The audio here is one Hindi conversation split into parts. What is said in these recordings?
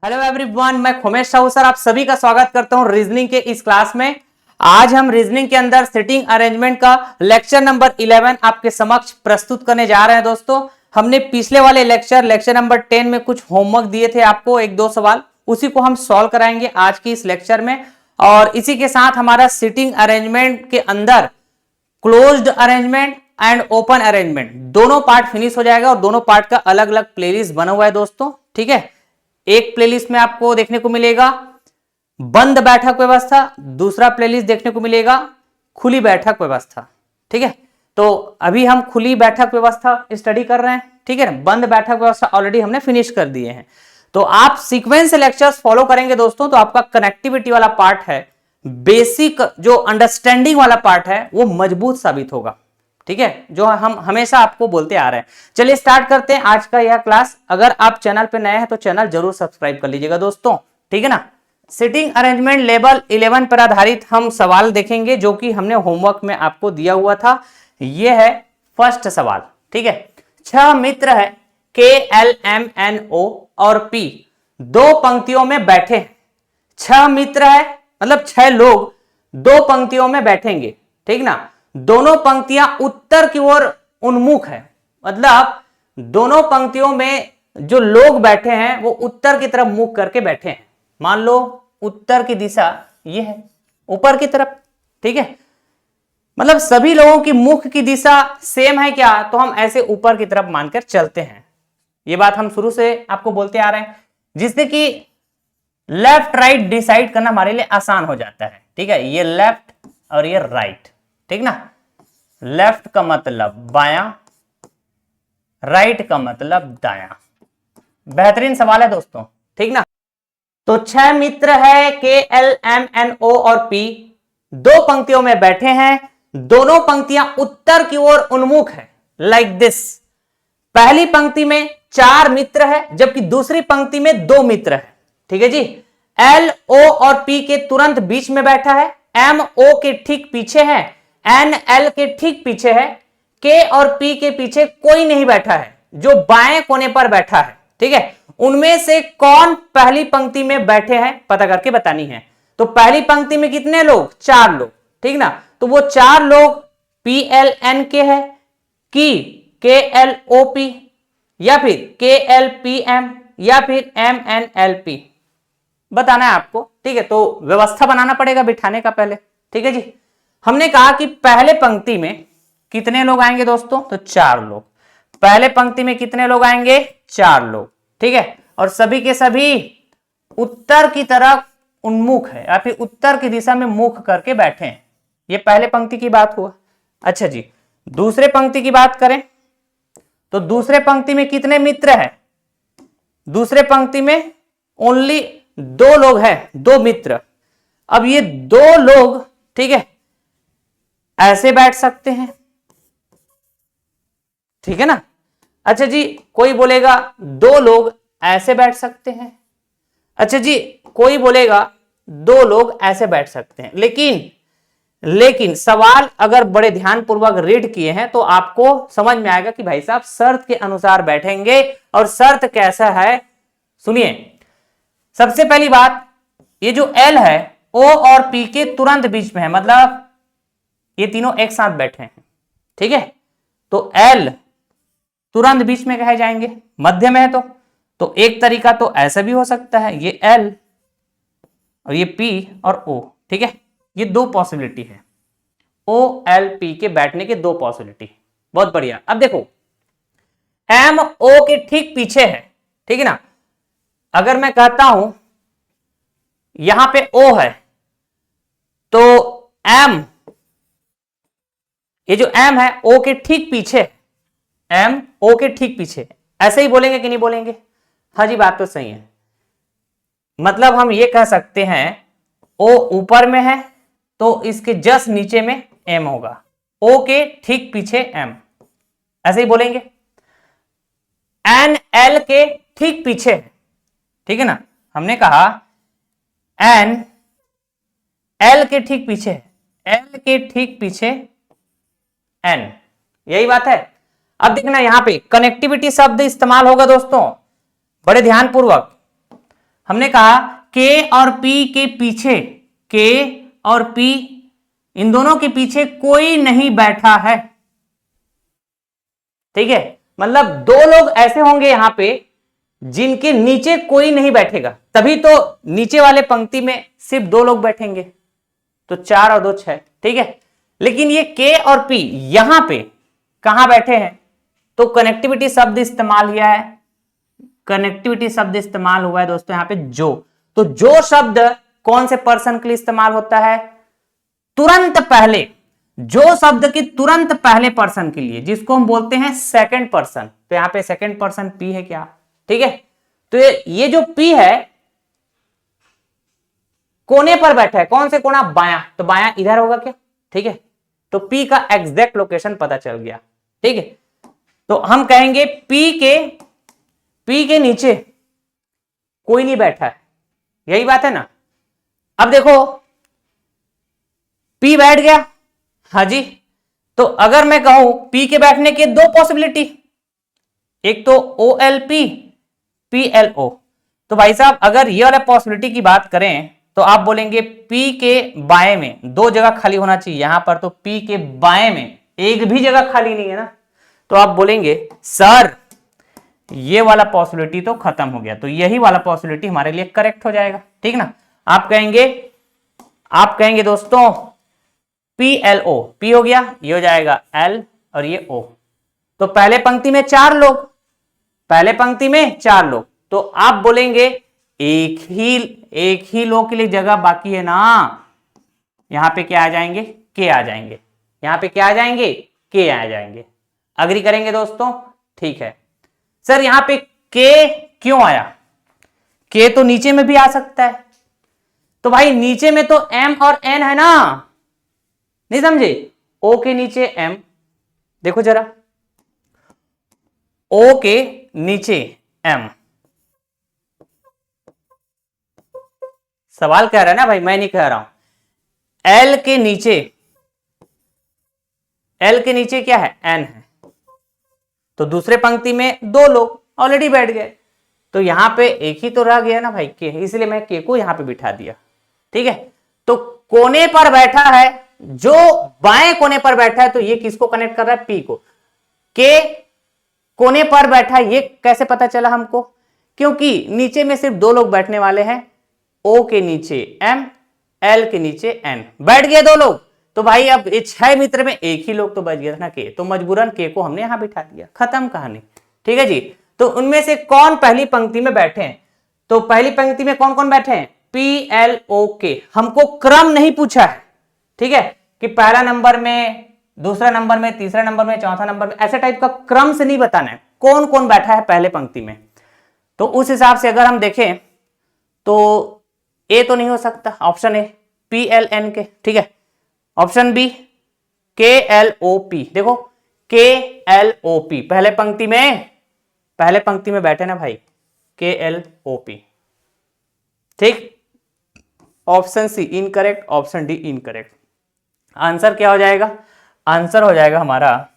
हेलो एवरीवन, मैं खुमेश साहू सर आप सभी का स्वागत करता हूं रीजनिंग के इस क्लास में। आज हम रीजनिंग के अंदर सिटिंग अरेंजमेंट का लेक्चर नंबर 11 आपके समक्ष प्रस्तुत करने जा रहे हैं। दोस्तों, हमने पिछले वाले लेक्चर नंबर 10 में कुछ होमवर्क दिए थे आपको, एक दो सवाल, उसी को हम सॉल्व कराएंगे आज की इस लेक्चर में। और इसी के साथ हमारा सिटिंग अरेंजमेंट के अंदर closed arrangement and open arrangement दोनों पार्ट फिनिश हो जाएगा और दोनों पार्ट का अलग अलग प्लेलिस्ट बना हुआ है दोस्तों। ठीक है, एक प्लेलिस्ट में आपको देखने को मिलेगा बंद बैठक व्यवस्था, दूसरा प्लेलिस्ट देखने को मिलेगा खुली बैठक व्यवस्था। ठीक है, तो अभी हम खुली बैठक व्यवस्था स्टडी कर रहे हैं। ठीक है ना, बंद बैठक व्यवस्था ऑलरेडी हमने फिनिश कर दिए हैं। तो आप सीक्वेंस लेक्चर्स फॉलो करेंगे दोस्तों, तो आपका कनेक्टिविटी वाला पार्ट है, बेसिक जो अंडरस्टैंडिंग वाला पार्ट है वो मजबूत साबित होगा। ठीक है, जो हम हमेशा आपको बोलते आ रहे हैं। चलिए स्टार्ट करते हैं आज का यह क्लास। अगर आप चैनल पे नए हैं तो चैनल जरूर सब्सक्राइब कर लीजिएगा दोस्तों। ठीक है ना, सिटिंग अरेंजमेंट लेवल 11 पर आधारित हम सवाल देखेंगे जो कि हमने होमवर्क में आपको दिया हुआ था। यह है फर्स्ट सवाल। ठीक है, 6 मित्र है KLMNO और P दो पंक्तियों में बैठे हैं। 6 मित्र है मतलब 6 लोग दो पंक्तियों में बैठेंगे। ठीक ना, दोनों पंक्तियां उत्तर की ओर उन्मुख है, मतलब दोनों पंक्तियों में जो लोग बैठे हैं वो उत्तर की तरफ मुख करके बैठे हैं। मान लो उत्तर की दिशा ये है, ऊपर की तरफ। ठीक है, मतलब सभी लोगों की मुख की दिशा सेम है क्या, तो हम ऐसे ऊपर की तरफ मानकर चलते हैं। ये बात हम शुरू से आपको बोलते आ रहे हैं, जिससे कि लेफ्ट राइट डिसाइड करना हमारे लिए आसान हो जाता है। ठीक है, ये लेफ्ट और ये राइट। ठीक ना, लेफ्ट का मतलब बायां, राइट का मतलब दायां। बेहतरीन सवाल है दोस्तों। ठीक ना, तो 6 मित्र है KLMNO और P दो पंक्तियों में बैठे हैं, दोनों पंक्तियां उत्तर की ओर उन्मुख है, लाइक दिस। पहली पंक्ति में 4 मित्र है जबकि दूसरी पंक्ति में 2 मित्र है। ठीक है जी, L O और P के तुरंत बीच में बैठा है, M O के ठीक पीछे है, N L के ठीक पीछे है, K और P के पीछे कोई नहीं बैठा है, जो बाएं कोने पर बैठा है। ठीक है, उनमें से कौन पहली पंक्ति में बैठे हैं पता करके बतानी है। तो पहली पंक्ति में कितने लोग, 4 लोग। ठीक ना, तो वो 4 लोग PLN है कि KLOP या फिर KLPM या फिर MNLP बताना है आपको। ठीक है, तो व्यवस्था बनाना पड़ेगा बिठाने का पहले। ठीक है जी, हमने कहा कि पहले पंक्ति में कितने लोग आएंगे दोस्तों, तो 4 लोग। पहले पंक्ति में कितने लोग आएंगे, 4 लोग। ठीक है, और सभी के सभी उत्तर की तरफ उन्मुख है या फिर उत्तर की दिशा में मुख करके बैठे हैं। ये पहले पंक्ति की बात हुआ। अच्छा जी, दूसरे पंक्ति की बात करें तो दूसरे पंक्ति में कितने मित्र है, दूसरे पंक्ति में ओनली 2 लोग हैं, 2 मित्र। अब ये 2 लोग, ठीक है, ऐसे बैठ सकते हैं। ठीक है ना, अच्छा जी, कोई बोलेगा 2 लोग ऐसे बैठ सकते हैं। अच्छा जी, कोई बोलेगा 2 लोग ऐसे बैठ सकते हैं। लेकिन सवाल अगर बड़े ध्यानपूर्वक रीड किए हैं तो आपको समझ में आएगा कि भाई साहब शर्त के अनुसार बैठेंगे। और शर्त कैसा है, सुनिए। सबसे पहली बात, ये जो L है O और P के तुरंत बीच में है, मतलब ये तीनों एक साथ बैठे हैं। ठीक है, तो L तुरंत बीच में कहे जाएंगे, मध्य में है तो एक तरीका तो ऐसा भी हो सकता है, ये L और ये P और O। ठीक है, ये 2 पॉसिबिलिटी है, OLP के बैठने के 2 पॉसिबिलिटी। बहुत बढ़िया। अब देखो MO के ठीक पीछे है। ठीक है ना, अगर मैं कहता हूं यहां पे O है तो M, ये जो M है O के ठीक पीछे, M O के ठीक पीछे, ऐसे ही बोलेंगे कि नहीं बोलेंगे? हाँ जी, बात तो सही है। मतलब हम ये कह सकते हैं O ऊपर में है तो इसके जस्ट नीचे में M होगा, O के ठीक पीछे M, ऐसे ही बोलेंगे। N L के ठीक पीछे है। ठीक है ना, हमने कहा N L के ठीक पीछे है, L के ठीक पीछे N, यही बात है। अब देखना यहां पे कनेक्टिविटी शब्द इस्तेमाल होगा दोस्तों, बड़े ध्यानपूर्वक। हमने कहा K और P के पीछे, K और P इन दोनों के पीछे कोई नहीं बैठा है। ठीक है, मतलब दो लोग ऐसे होंगे यहां पे जिनके नीचे कोई नहीं बैठेगा, तभी तो नीचे वाले पंक्ति में सिर्फ दो लोग बैठेंगे, तो 4 और 2 6। ठीक है, लेकिन ये K और P यहां पे कहां बैठे हैं, तो कनेक्टिविटी शब्द इस्तेमाल हुआ है, कनेक्टिविटी शब्द इस्तेमाल हुआ है दोस्तों यहां पे जो। तो जो शब्द कौन से पर्सन के लिए इस्तेमाल होता है, तुरंत पहले, जो शब्द की तुरंत पहले पर्सन के लिए, जिसको हम बोलते हैं सेकंड पर्सन। तो यहां पे सेकंड पर्सन P है क्या? ठीक है, तो ये जो P है कोने पर बैठा है, कौन से कोना? बायां, तो बायां इधर होगा क्या? ठीक है, तो P का एग्जैक्ट लोकेशन पता चल गया। ठीक है, तो हम कहेंगे P के नीचे कोई नहीं बैठा है, यही बात है ना। अब देखो P बैठ गया, हाँ जी, तो अगर मैं कहूं P के बैठने के दो पॉसिबिलिटी, एक तो OLP PLO। तो भाई साहब अगर ये वाला पॉसिबिलिटी की बात करें तो आप बोलेंगे P के बाएं में दो जगह खाली होना चाहिए, यहां पर तो P के बाएं में एक भी जगह खाली नहीं है ना, तो आप बोलेंगे सर ये वाला पॉसिबिलिटी तो खत्म हो गया, तो यही वाला पॉसिबिलिटी हमारे लिए करेक्ट हो जाएगा। ठीक ना, आप कहेंगे दोस्तों PLO, P हो गया, ये हो जाएगा L और ये O। तो पहले पंक्ति में 4 लोग, पहले पंक्ति में 4 लोग, तो आप बोलेंगे एक ही लोग के लिए जगह बाकी है ना, यहां पे क्या आ जाएंगे? K आ जाएंगे, यहां पे क्या आ जाएंगे? K आ जाएंगे। अग्री करेंगे दोस्तों? ठीक है सर, यहां पे K क्यों आया? K तो नीचे में भी आ सकता है, तो भाई नीचे में तो M और N है ना, नहीं समझे? O के नीचे M, देखो जरा, O के नीचे M, सवाल कह रहा है ना भाई, मैं नहीं कह रहा हूं। L के नीचे क्या है? N है, तो दूसरे पंक्ति में 2 लोग ऑलरेडी बैठ गए, तो यहां पे एक ही तो रह गया ना भाई K, इसलिए मैं K को यहां पे बिठा दिया। ठीक है, तो कोने पर बैठा है, जो बाएं कोने पर बैठा है, तो ये किसको कनेक्ट कर रहा है? P को। K कोने पर बैठा है, ये कैसे पता चला हमको? क्योंकि नीचे में सिर्फ 2 लोग बैठने वाले हैं, O के नीचे M, L के नीचे N, बैठ गए 2 लोग, तो भाई अब 6 मित्र में एक ही लोग तो बच गया था ना K, तो मजबूरन K को हमने यहां बिठा दिया, खत्म कहानी। ठीक है जी, तो उनमें से कौन पहली पंक्ति में बैठे हैं? तो पहली पंक्ति में कौन कौन बैठे हैं? PLOK। हमको क्रम नहीं पूछा है, ठीक है, कि पहला नंबर में, दूसरा नंबर में, तीसरा नंबर में, चौथा नंबर में, ऐसे टाइप का क्रम से नहीं बताना है, कौन कौन बैठा है पहले पंक्ति में। तो उस हिसाब से अगर हम देखें तो ए तो नहीं हो सकता, ऑप्शन ए PLN के। ठीक है, ऑप्शन बी KLOP, देखो KLOP पहले पंक्ति में बैठे ना भाई, KLOP। ठीक, option C incorrect, option D incorrect. Answer क्या हो जाएगा? आंसर हो जाएगा हमारा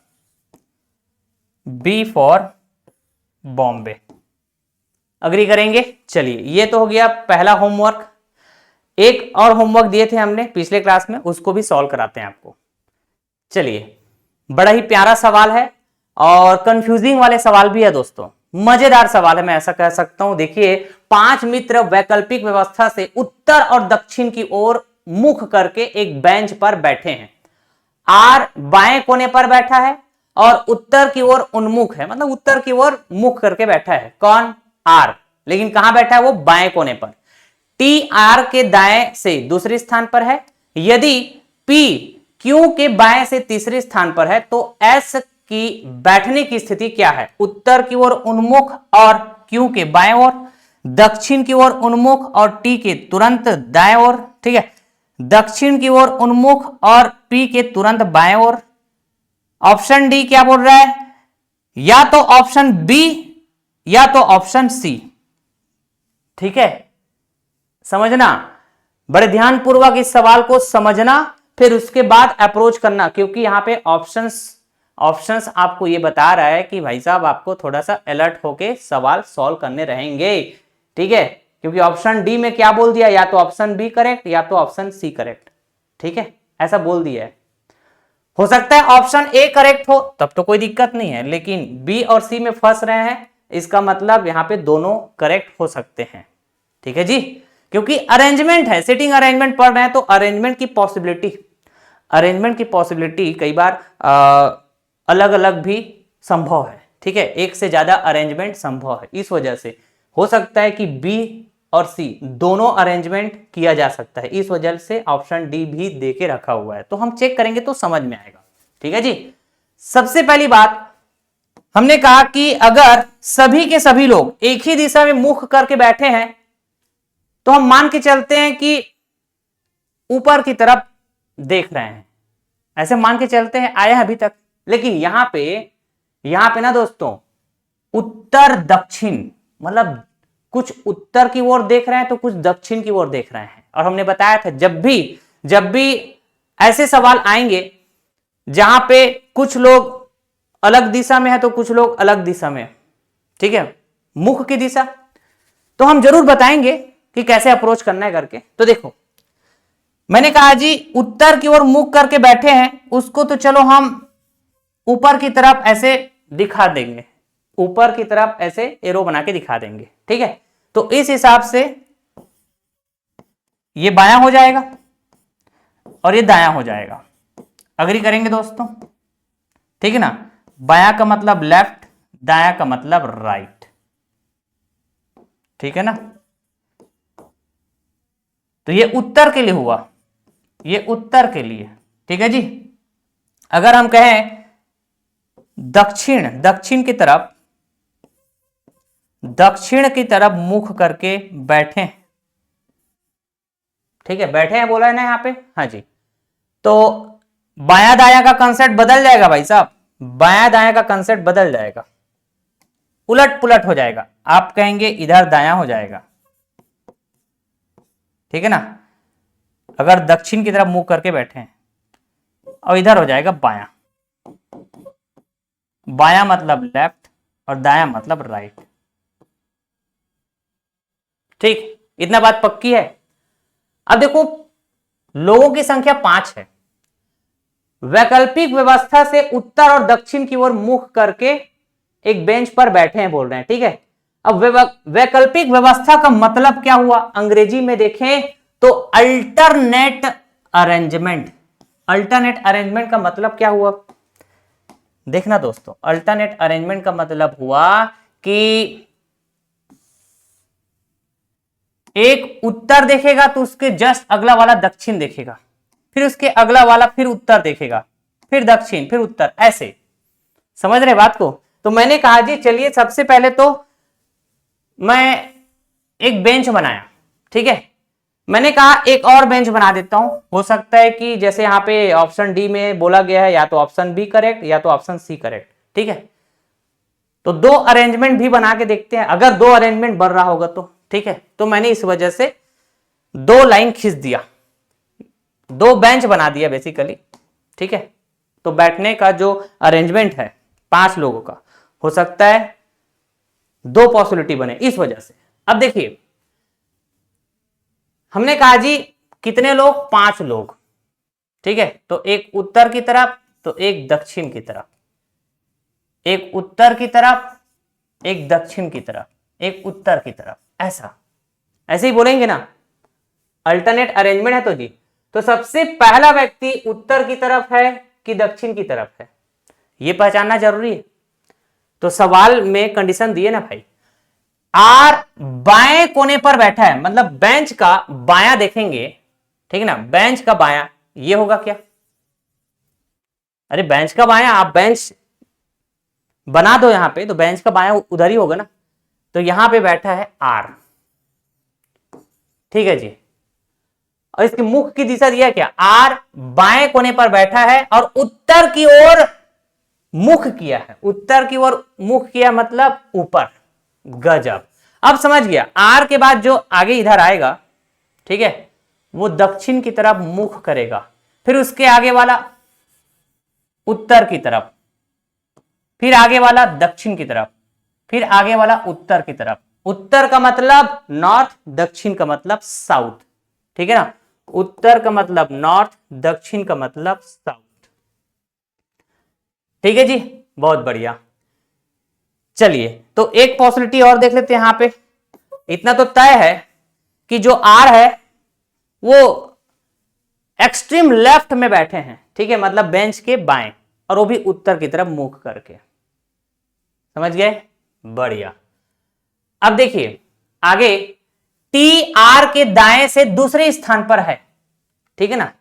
बी फॉर बॉम्बे। अग्री करेंगे? चलिए, ये तो हो गया पहला होमवर्क। एक और होमवर्क दिए थे हमने पिछले क्लास में, उसको भी सॉल्व कराते हैं आपको। चलिए, बड़ा ही प्यारा सवाल है और कंफ्यूजिंग वाले सवाल भी है दोस्तों, मजेदार सवाल है, मैं ऐसा कह सकता हूं। देखिए, 5 मित्र वैकल्पिक व्यवस्था से उत्तर और दक्षिण की ओर मुख करके एक बेंच पर बैठे हैं। आर बाएं कोने पर बैठा है और उत्तर की ओर उन्मुख है, मतलब उत्तर की ओर मुख करके बैठा है। कौन? आर, लेकिन कहां बैठा है वो? बाएं कोने पर। टी आर के दाएं से दूसरे स्थान पर है। यदि पी क्यू के बाएं से तीसरे स्थान पर है तो एस की बैठने की स्थिति क्या है? उत्तर की ओर उन्मुख और क्यू के बाएं ओर, दक्षिण की ओर उन्मुख और टी के तुरंत दाएं ओर। ठीक है, दक्षिण की ओर उन्मुख और पी के तुरंत बाएं ओर। ऑप्शन डी क्या बोल रहा है? या तो ऑप्शन बी या तो ऑप्शन सी। ठीक है, समझना, बड़े ध्यानपूर्वक इस सवाल को समझना, फिर उसके बाद अप्रोच करना, क्योंकि यहां पे ऑप्शंस आपको ये बता रहा है कि भाई साहब आपको थोड़ा सा अलर्ट होके सवाल सॉल्व करने रहेंगे। ठीक है, क्योंकि ऑप्शन डी में क्या बोल दिया, या तो ऑप्शन बी करेक्ट या तो ऑप्शन सी करेक्ट। ठीक है, ऐसा बोल दिया है। हो सकता है ऑप्शन ए करेक्ट हो, तब तो कोई दिक्कत नहीं है, लेकिन बी और सी में फंस रहे हैं, इसका मतलब यहां पे दोनों करेक्ट हो सकते हैं। ठीक है जी, क्योंकि अरेंजमेंट है, सिटिंग अरेंजमेंट पढ़ रहे हैं तो अरेंजमेंट की पॉसिबिलिटी कई बार अलग अलग भी संभव है। ठीक है, एक से ज्यादा अरेंजमेंट संभव है, इस वजह से हो सकता है कि बी और सी दोनों अरेंजमेंट किया जा सकता है, इस वजह से ऑप्शन डी भी देके रखा हुआ है। तो हम चेक करेंगे तो समझ में आएगा। ठीक है जी, सबसे पहली बात हमने कहा कि अगर सभी के सभी लोग एक ही दिशा में मुख करके बैठे हैं तो हम मान के चलते हैं कि ऊपर की तरफ देख रहे हैं, ऐसे मान के चलते हैं, आया अभी तक। लेकिन यहां पे ना दोस्तों उत्तर दक्षिण, मतलब कुछ उत्तर की ओर देख रहे हैं तो कुछ दक्षिण की ओर देख रहे हैं। और हमने बताया था जब भी ऐसे सवाल आएंगे जहां पे कुछ लोग अलग दिशा में है तो कुछ लोग अलग दिशा में, ठीक है, मुख की दिशा, तो हम जरूर बताएंगे कि कैसे अप्रोच करना है करके। तो देखो मैंने कहा जी उत्तर की ओर मुख करके बैठे हैं, उसको तो चलो हम ऊपर की तरफ ऐसे दिखा देंगे, ऊपर की तरफ ऐसे एरो बना के दिखा देंगे। ठीक है, तो इस हिसाब से ये बायां हो जाएगा और ये दायां हो जाएगा। अग्री करेंगे दोस्तों? ठीक है ना, बायां का मतलब लेफ्ट, दायां का मतलब राइट। ठीक है ना, तो ये उत्तर के लिए हुआ, ये उत्तर के लिए। ठीक है जी, अगर हम कहें दक्षिण की तरफ मुख करके बैठे, ठीक है, बैठे हैं बोला है ना यहाँ पे, हाँ जी, तो बायां दायां का कंसेप्ट बदल जाएगा भाई साहब, बायां दायां का कंसेप्ट बदल जाएगा, उलट पुलट हो जाएगा। आप कहेंगे इधर दायां हो जाएगा, ठीक है ना, अगर दक्षिण की तरफ मुंह करके बैठे हैं, और इधर हो जाएगा बायां। बायां मतलब लेफ्ट और दायां मतलब राइट। ठीक, इतना बात पक्की है। अब देखो लोगों की संख्या 5 है, वैकल्पिक व्यवस्था से उत्तर और दक्षिण की ओर मुख करके एक बेंच पर बैठे हैं बोल रहे हैं। ठीक है, अब वैकल्पिक व्यवस्था का मतलब क्या हुआ, अंग्रेजी में देखें तो अल्टरनेट अरेंजमेंट। अल्टरनेट अरेंजमेंट का मतलब क्या हुआ, देखना दोस्तों, अल्टरनेट अरेंजमेंट का मतलब हुआ कि एक उत्तर देखेगा तो उसके जस्ट अगला वाला दक्षिण देखेगा, फिर उसके अगला वाला फिर उत्तर देखेगा, फिर दक्षिण, फिर उत्तर, ऐसे। समझ रहे बात को? तो मैंने कहा जी चलिए सबसे पहले तो मैं एक बेंच बनाया, ठीक है, मैंने कहा एक और बेंच बना देता हूं, हो सकता है कि जैसे यहां पे ऑप्शन डी में बोला गया है या तो ऑप्शन बी करेक्ट या तो ऑप्शन सी करेक्ट। ठीक है, तो दो अरेंजमेंट भी बना के देखते हैं, अगर दो अरेंजमेंट बन रहा होगा तो। ठीक है, तो मैंने इस वजह से दो लाइन खींच दिया, दो बेंच बना दिया बेसिकली। ठीक है, तो बैठने का जो अरेंजमेंट है 5 लोगों का, हो सकता है दो पॉसिबिलिटी बने इस वजह से। अब देखिए हमने कहा जी कितने लोग, 5 लोग। ठीक है, तो एक उत्तर की तरफ तो एक दक्षिण की तरफ, एक उत्तर की तरफ एक दक्षिण की तरफ, एक उत्तर की तरफ, ऐसा, ऐसे ही बोलेंगे ना, अल्टरनेट अरेंजमेंट है तो जी। तो सबसे पहला व्यक्ति उत्तर की तरफ है कि दक्षिण की तरफ है, यह पहचानना जरूरी है। तो सवाल में कंडीशन दिए ना भाई, आर बाएं कोने पर बैठा है, मतलब बेंच का बायां देखेंगे, ठीक है ना, बेंच का बायां ये होगा क्या, अरे बेंच का बायां, आप बेंच बना दो यहां पे तो बेंच का बायां उधर ही होगा ना, तो यहां पे बैठा है आर। ठीक है जी, और इसके मुख की दिशा दिया क्या, आर बाएं कोने पर बैठा है और उत्तर की ओर मुख किया है, उत्तर की ओर मुख किया मतलब ऊपर। गजब, अब समझ गया। आर के बाद जो आगे इधर आएगा, ठीक है, वो दक्षिण की तरफ मुख करेगा, फिर उसके आगे वाला उत्तर की तरफ, फिर आगे वाला दक्षिण की तरफ, फिर आगे वाला उत्तर की तरफ, उत्तर का मतलब नॉर्थ, दक्षिण का मतलब साउथ, ठीक है ना। उत्तर का मतलब नॉर्थ, दक्षिण का मतलब साउथ, ठीक है जी, बहुत बढ़िया। चलिए तो एक पॉसिबिलिटी और देख लेते हैं यहां पे। इतना तो तय है कि जो आर है वो एक्सट्रीम लेफ्ट में बैठे हैं, ठीक है, मतलब बेंच के बाएं, और वो भी उत्तर की तरफ मुख करके, समझ गए, बढ़िया। अब देखिए आगे, टी आर के दाएं से दूसरे स्थान पर है, ठीक है ना।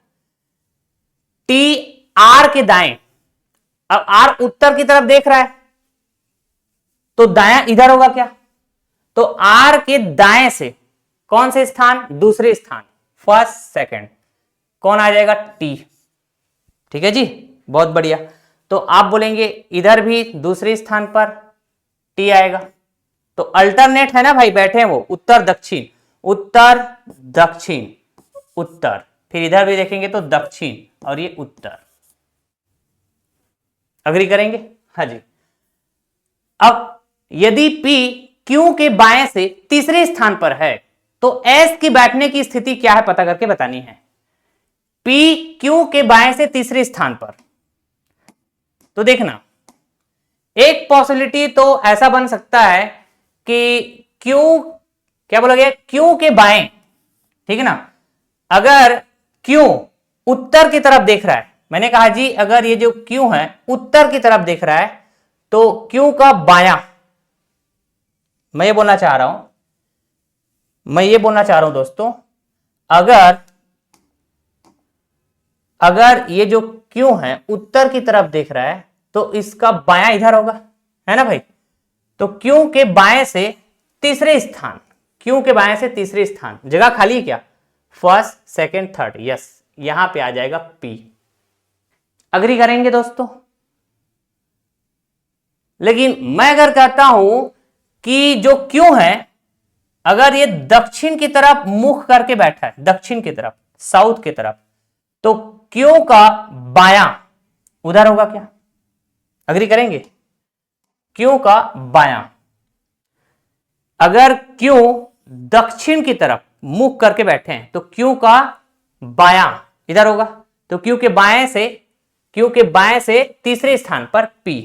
टी आर के दाएं, अब आर उत्तर की तरफ देख रहा है तो दायां इधर होगा क्या, तो आर के दाएं से कौन से स्थान, दूसरे स्थान, फर्स्ट सेकंड, कौन आ जाएगा, टी, ठीक है जी, बहुत बढ़िया। तो आप बोलेंगे इधर भी दूसरे स्थान पर टी आएगा, तो अल्टरनेट है ना भाई, बैठे हैं वो उत्तर दक्षिण, उत्तर दक्षिण उत्तर, फिर इधर भी देखेंगे तो दक्षिण और ये उत्तर, अग्री करेंगे, हाँ जी। अब यदि P Q के बाएं से तीसरे स्थान पर है तो S की बैठने की स्थिति क्या है पता करके बतानी है। P Q के बाएं से तीसरे स्थान पर, तो देखना एक पॉसिबिलिटी तो ऐसा बन सकता है कि Q, क्या बोलोगे, Q के बाएं, ठीक है ना, अगर Q उत्तर की तरफ देख रहा है, मैंने कहा जी अगर ये जो Q है उत्तर की तरफ देख रहा है तो Q का बायां, मैं ये बोलना चाह रहा हूं दोस्तों, अगर ये जो Q है उत्तर की तरफ देख रहा है तो इसका बायां इधर होगा, है ना भाई। तो Q के बाएं से तीसरे स्थान, Q के बाएं से तीसरे स्थान, जगह खाली है क्या, फर्स्ट सेकंड थर्ड, यस, यहां पे आ जाएगा P, अग्री करेंगे दोस्तों। लेकिन मैं अगर कहता हूं कि जो Q है अगर ये दक्षिण की तरफ मुख करके बैठा है, दक्षिण की तरफ, साउथ की तरफ, तो Q का बायां उधर होगा क्या, अग्री करेंगे, Q का बायां, अगर Q दक्षिण की तरफ मुख करके बैठे हैं तो Q का बायां इधर होगा, तो Q के बाएं से तीसरे स्थान पर P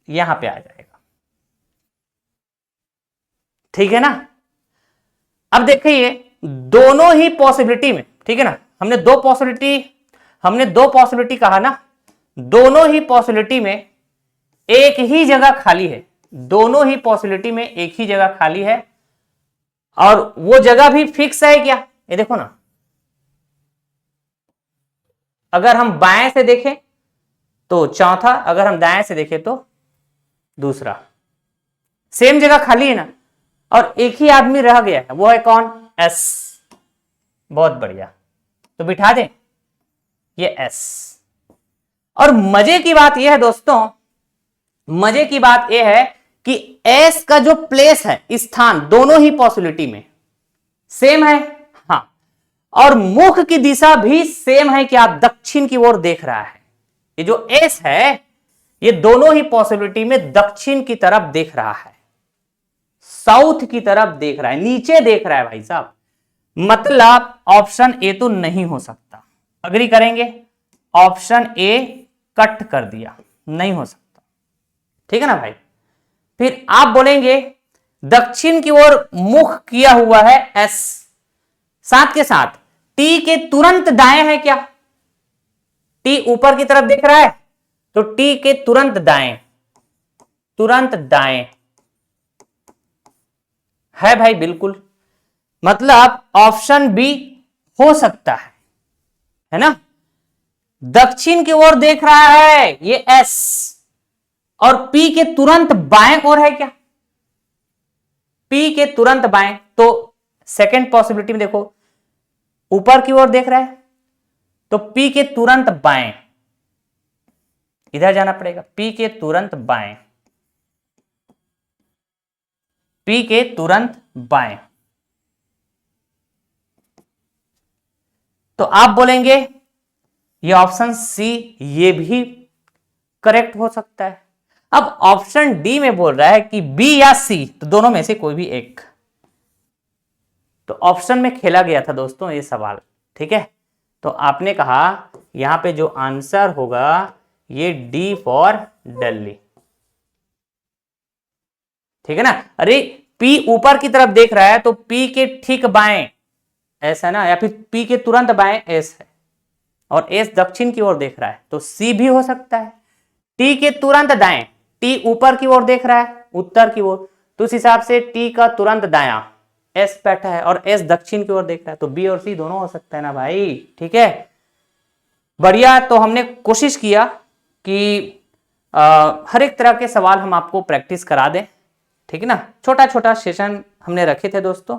यहां पे आ जाएगा, ठीक है ना। अब देखिए दोनों ही पॉसिबिलिटी में, ठीक है ना, हमने दो पॉसिबिलिटी कहा ना, दोनों ही पॉसिबिलिटी में एक ही जगह खाली है, दोनों ही पॉसिबिलिटी में एक ही जगह खाली है, और वो जगह भी फिक्स है क्या, ये देखो ना, अगर हम बाएं से देखें तो चौथा, अगर हम दाएं से देखें तो दूसरा, सेम जगह खाली है ना, और एक ही आदमी रह गया है, वो है कौन, एस, बहुत बढ़िया, तो बिठा दें ये एस। और मजे की बात यह है दोस्तों, मजे की बात यह है कि एस का जो प्लेस है, स्थान, दोनों ही पॉसिबिलिटी में सेम है, हाँ, और मुख की दिशा भी सेम है, क्या दक्षिण की ओर देख रहा है, ये जो एस है ये दोनों ही पॉसिबिलिटी में दक्षिण की तरफ देख रहा है, साउथ की तरफ देख रहा है, नीचे देख रहा है भाई साहब, मतलब ऑप्शन ए तो नहीं हो सकता, अग्री करेंगे, ऑप्शन ए कट कर दिया, नहीं हो सकता, ठीक है ना भाई। फिर आप बोलेंगे दक्षिण की ओर मुख किया हुआ है एस, साथ के साथ टी के तुरंत दाएं है क्या, टी ऊपर की तरफ देख रहा है तो टी के तुरंत दाएं है भाई, बिल्कुल, मतलब ऑप्शन बी हो सकता है ना, दक्षिण की ओर देख रहा है ये एस, और P के तुरंत बाएं ओर है क्या, P के तुरंत बाएं, तो सेकंड पॉसिबिलिटी में देखो ऊपर की ओर देख रहा है तो P के तुरंत बाएं, इधर जाना पड़ेगा, P के तुरंत बाएं, P के तुरंत बाएं, तो आप बोलेंगे ये ऑप्शन सी ये भी करेक्ट हो सकता है। अब ऑप्शन डी में बोल रहा है कि बी या सी, तो दोनों में से कोई भी एक। तो ऑप्शन में खेला गया था दोस्तों ये सवाल, ठीक है। तो आपने कहा यहां पे जो आंसर होगा ये डी फॉर दिल्ली, ठीक है ना। अरे पी ऊपर की तरफ देख रहा है तो पी के ठीक बाएं एस है ना, या फिर पी के तुरंत बाएं एस है, और एस दक्षिण की ओर देख रहा है तो सी भी हो सकता है। टी के तुरंत दाएं, टी ऊपर की ओर देख रहा है उत्तर की ओर, तो उस हिसाब से टी का तुरंत दायां एस बैठा है और एस दक्षिण की ओर देख रहा है, तो बी और सी दोनों हो सकता है ना भाई, ठीक है। बढ़िया। तो हमने कोशिश किया कि हर एक तरह के सवाल हम आपको प्रैक्टिस करा दें, ठीक है ना। छोटा छोटा सेशन हमने रखे थे दोस्तों,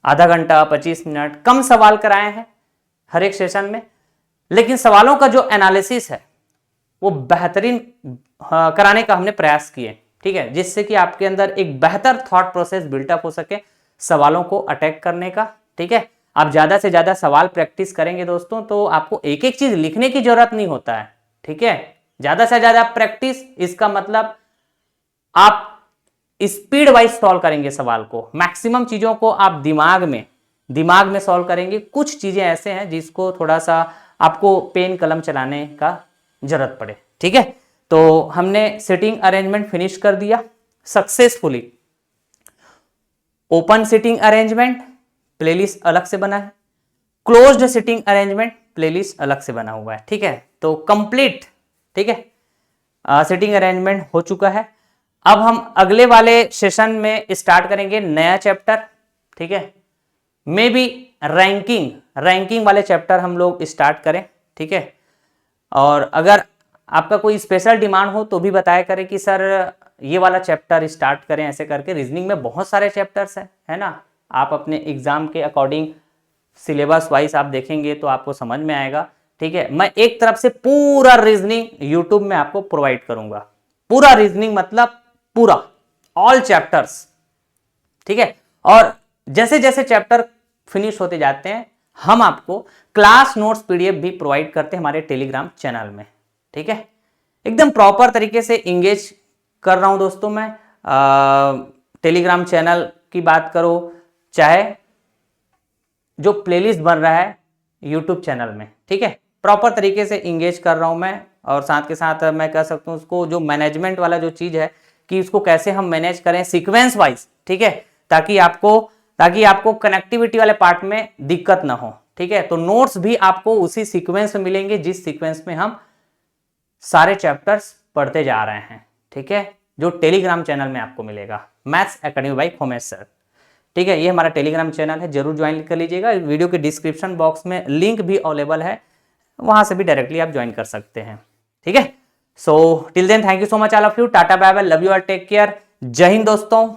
आधा घंटा 25 मिनट, कम सवाल कराए हैं हर एक सेशन में, लेकिन सवालों का जो एनालिसिस है वो बेहतरीन कराने का हमने प्रयास किए, ठीक है, जिससे कि आपके अंदर एक बेहतर थॉट प्रोसेस बिल्टअप हो सके सवालों को अटैक करने का, ठीक है। आप ज्यादा से ज्यादा सवाल प्रैक्टिस करेंगे दोस्तों तो आपको एक एक चीज लिखने की जरूरत नहीं होता है, ठीक है। ज्यादा से ज्यादा प्रैक्टिस, इसका मतलब आप स्पीड वाइज सॉल्व करेंगे सवाल को, मैक्सिमम चीजों को आप दिमाग में सॉल्व करेंगे। कुछ चीजें ऐसे हैं जिसको थोड़ा सा आपको पेन कलम चलाने का जरूरत पड़े, ठीक है। तो हमने सिटिंग अरेंजमेंट फिनिश कर दिया successfully. Open sitting arrangement playlist अलग से बना है, क्लोज्ड सिटिंग अरेंजमेंट प्लेलिस्ट अलग से बना हुआ है, ठीक है। तो कंप्लीट, ठीक है, सिटिंग अरेंजमेंट हो चुका है। अब हम अगले वाले सेशन में स्टार्ट करेंगे नया चैप्टर, ठीक है। मे बी रैंकिंग वाले चैप्टर हम लोग स्टार्ट करें, ठीक है। और अगर आपका कोई स्पेशल डिमांड हो तो भी बताया करें कि सर ये वाला चैप्टर स्टार्ट करें, ऐसे करके। रीजनिंग में बहुत सारे चैप्टर्स हैं, है ना। आप अपने एग्जाम के अकॉर्डिंग सिलेबस वाइज आप देखेंगे तो आपको समझ में आएगा, ठीक है। मैं एक तरफ से पूरा रीजनिंग यूट्यूब में आपको प्रोवाइड करूंगा, पूरा रीजनिंग मतलब पूरा ऑल चैप्टर्स, ठीक है। और जैसे जैसे चैप्टर फिनिश होते जाते हैं हम आपको क्लास नोट्स पीडीएफ भी प्रोवाइड करते हैं हमारे टेलीग्राम चैनल में, ठीक है। एकदम प्रॉपर तरीके से इंगेज कर रहा हूं दोस्तों मैं। टेलीग्राम चैनल की बात करो, चाहे जो प्लेलिस्ट बन रहा है यूट्यूब चैनल में, ठीक है, प्रॉपर तरीके से इंगेज कर रहा हूं मैं। और साथ के साथ मैं कह सकता हूं उसको जो मैनेजमेंट वाला जो चीज है कि उसको कैसे हम मैनेज करें सीक्वेंस वाइज, ठीक है, ताकि आपको कनेक्टिविटी वाले पार्ट में दिक्कत ना हो, ठीक है। तो नोट्स भी आपको उसी सीक्वेंस में मिलेंगे जिस सीक्वेंस में हम सारे चैप्टर्स पढ़ते जा रहे हैं, ठीक है, जो टेलीग्राम चैनल में आपको मिलेगा, maths academy by Khomesh sir, ठीक है। ये हमारा टेलीग्राम चैनल है, जरूर ज्वाइन कर लीजिएगा। वीडियो के डिस्क्रिप्शन बॉक्स में लिंक भी अवेलेबल है, वहां से भी डायरेक्टली आप ज्वाइन कर सकते हैं, ठीक है। So till then thank you so much all of you, tata bye bye, love you all, take care, जय हिंद दोस्तों।